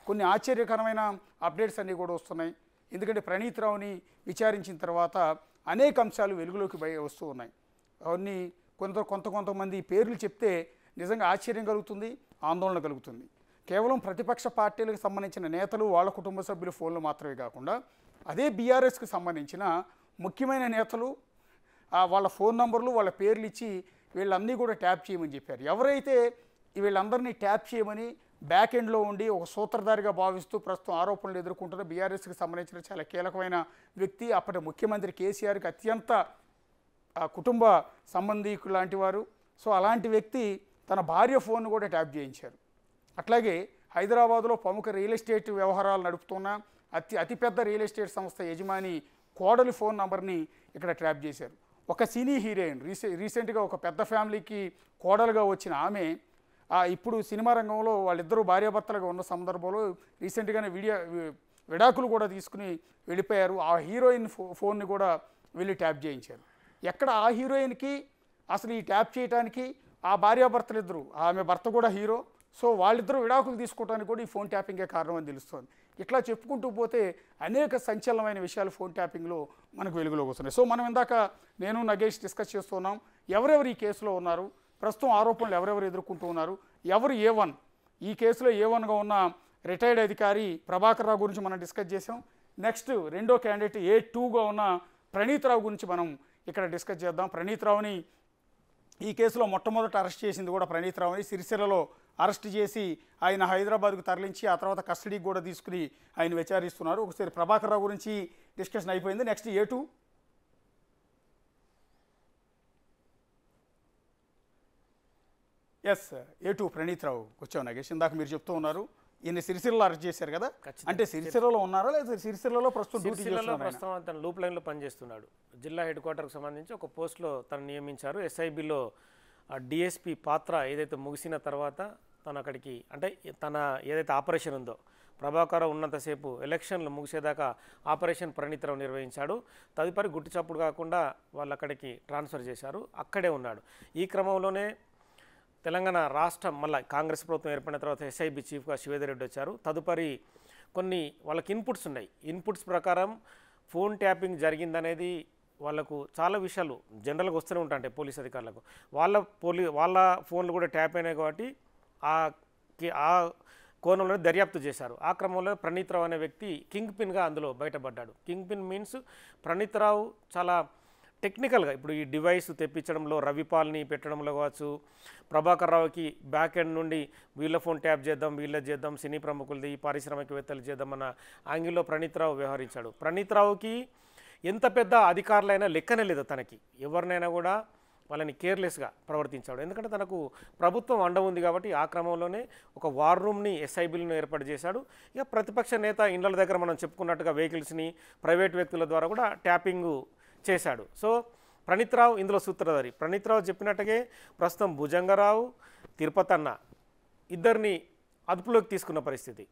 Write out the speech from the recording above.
కొన్ని ఆశ్చర్యకరమైన అప్డేట్స్ అన్నీ కూడా వస్తున్నాయి. ఎందుకంటే ప్రణీత్ రావుని విచారించిన తర్వాత అనేక అంశాలు వెలుగులోకి వస్తూ ఉన్నాయి. అవన్నీ కొంతమంది పేర్లు చెప్తే నిజంగా ఆశ్చర్యం కలుగుతుంది, ఆందోళన కలుగుతుంది. కేవలం ప్రతిపక్ష పార్టీలకు సంబంధించిన నేతలు వాళ్ళ కుటుంబ సభ్యుల ఫోన్లు మాత్రమే కాకుండా అదే బీఆర్ఎస్కి సంబంధించిన ముఖ్యమైన నేతలు వాళ్ళ ఫోన్ నంబర్లు వాళ్ళ పేర్లు ఇచ్చి వీళ్ళన్నీ కూడా ట్యాప్ చేయమని చెప్పారు. ఎవరైతే వీళ్ళందరినీ ట్యాప్ చేయమని బ్యాక్ ఎండ్లో ఉండి ఒక సూత్రధారిగా భావిస్తూ ప్రస్తుతం ఆరోపణలు ఎదుర్కొంటున్న బీఆర్ఎస్కి సంబంధించిన చాలా కీలకమైన వ్యక్తి, అప్పటి ముఖ్యమంత్రి కేసీఆర్కి అత్యంత కుటుంబ సంబంధీకులు లాంటి వారు. సో అలాంటి వ్యక్తి తన భార్య ఫోన్ను కూడా ట్యాప్ చేయించారు. అట్లాగే హైదరాబాద్లో ప్రముఖ రియల్ ఎస్టేట్ వ్యవహారాలు నడుపుతున్న అతిపెద్ద రియల్ ఎస్టేట్ సంస్థ యజమాని కోడలి ఫోన్ నంబర్ని ఇక్కడ ట్యాప్ చేశారు. ఒక సినీ హీరోయిన్ రీసెంట్గా ఒక పెద్ద ఫ్యామిలీకి కోడలుగా వచ్చిన ఆమె ఇప్పుడు సినిమా రంగంలో వాళ్ళిద్దరూ భార్యాభర్తలుగా ఉన్న సందర్భంలో రీసెంట్గానే విడాకులు కూడా తీసుకుని వెళ్ళిపోయారు. ఆ హీరోయిన్ ఫోన్ని కూడా వెళ్ళి ట్యాప్ చేయించారు. ఎక్కడ ఆ హీరోయిన్కి అసలు ఈ ట్యాప్ చేయడానికి ఆ భార్యాభర్తలు ఇద్దరు, ఆమె భర్త కూడా హీరో, సో వాళ్ళిద్దరూ విడాకులు తీసుకోవడానికి కూడా ఈ ఫోన్ ట్యాపింగే కారణం అని తెలుస్తోంది. ఇట్లా చెప్పుకుంటూ పోతే అనేక సంచలనమైన విషయాలు ఫోన్ ట్యాపింగ్లో మనకు వెలుగులోకి వస్తున్నాయి. సో మనం ఇందాక నేను నగేష్ డిస్కస్ చేస్తున్నాం, ఎవరెవరు ఈ కేసులో ఉన్నారు, ప్రస్తుతం ఆరోపణలు ఎవరెవరు ఎదుర్కొంటూ ఉన్నారు, ఎవరు A1, ఈ కేసులో A1గా ఉన్న రిటైర్డ్ అధికారి ప్రభాకర్ రావు గురించి మనం డిస్కస్ చేసాం. నెక్స్ట్ రెండో క్యాండిడేట్ A2గా ఉన్న ప్రణీత్ రావు గురించి మనం ఇక్కడ డిస్కస్ చేద్దాం. ప్రణీత్ రావుని ఈ కేసులో మొట్టమొదట అరెస్ట్ చేసింది కూడా ప్రణీత్ రావుని. సిరిసిల్లలో అరెస్ట్ చేసి ఆయన హైదరాబాద్కు తరలించి ఆ తర్వాత కస్టడీకి కూడా తీసుకుని ఆయన విచారిస్తున్నారు. ఒకసారి ప్రభాకర్ రావు గురించి డిస్కషన్ అయిపోయింది. Next A2. Yes, A2 Praneeth రావు వచ్చావు నగేష్. ఇందాక మీరు చెప్తూ ఉన్నారు ఈయన సిరిసిల్లలో అరెస్ట్ చేశారు కదా, అంటే సిరిసిల్లలో ఉన్నారా లేదా సిరిసిల్లలో ప్రస్తుతం డ్యూటీ చేస్తున్నారు? ప్రస్తుతం తన లూప్ లైన్లో పనిచేస్తున్నాడు. జిల్లా హెడ్ క్వార్టర్కి సంబంధించి ఒక పోస్ట్లో తను నియమించారు. SIBలో DSP పాత్ర ఏదైతే ముగిసిన తర్వాత తను అక్కడికి, అంటే తన ఏదైతే ఆపరేషన్ ఉందో ప్రభాకర్ ఉన్నంతసేపు ఎలక్షన్లు ముగిసేదాకా ఆపరేషన్ ప్రణీత్ రావు నిర్వహించాడు. తదుపరి గుట్టు చప్పుడు కాకుండా వాళ్ళు అక్కడికి ట్రాన్స్ఫర్ చేశారు, అక్కడే ఉన్నాడు. ఈ క్రమంలోనే తెలంగాణ రాష్ట్రం మళ్ళీ కాంగ్రెస్ ప్రభుత్వం ఏర్పడిన తర్వాత SIB చీఫ్గా శివేందర్ రెడ్డి వచ్చారు. తదుపరి కొన్ని వాళ్ళకి ఇన్పుట్స్ ఉన్నాయి. ఇన్పుట్స్ ప్రకారం ఫోన్ ట్యాపింగ్ జరిగిందనేది వాళ్ళకు చాలా విషయాలు జనరల్గా వస్తూనే ఉంటాయి పోలీస్ అధికారులకు. వాళ్ళ ఫోన్లు కూడా ట్యాప్ అయినాయి కాబట్టి ఆ కోణంలో దర్యాప్తు చేశారు. ఆ క్రమంలో ప్రణీత్ రావు అనే వ్యక్తి కింగ్ పిన్గా అందులో బయటపడ్డాడు. కింగ్ పిన్ మీన్స్ ప్రణీత్ రావు చాలా టెక్నికల్గా ఇప్పుడు ఈ డివైస్ తెప్పించడంలో రవిపాల్ని పెట్టడంలో కావచ్చు, ప్రభాకర్ రావుకి బ్యాక్ ఎండ్ నుండి వీళ్ళ ఫోన్ ట్యాప్ చేద్దాం, వీళ్ళ చేద్దాం, సినీ ప్రముఖులది, పారిశ్రామికవేత్తలు చేద్దామన్న యాంగిల్లో ప్రణీత్ రావు వ్యవహరించాడు. ప్రణీత్ రావుకి ఎంత పెద్ద అధికారులైనా లెక్కనే లేదు, తనకి ఎవరినైనా కూడా వాళ్ళని కేర్లెస్గా ప్రవర్తించాడు. ఎందుకంటే తనకు ప్రభుత్వం అండ ఉంది కాబట్టి ఆ క్రమంలోనే ఒక వార్ రూమ్ని SIBలను ఏర్పాటు చేశాడు. ఇక ప్రతిపక్ష నేత ఇండ్ల దగ్గర మనం చెప్పుకున్నట్టుగా వెహికల్స్ని ప్రైవేట్ వ్యక్తుల ద్వారా కూడా ట్యాపింగ్ చేశాడు. సో ప్రణీత్ రావు ఇందులో సూత్రధారి. ప్రణీత్ రావు చెప్పినట్టుగా ప్రస్తుతం భుజంగరావు, తిరుపతన్న ఇద్దరిని అదుపులోకి తీసుకున్న పరిస్థితి.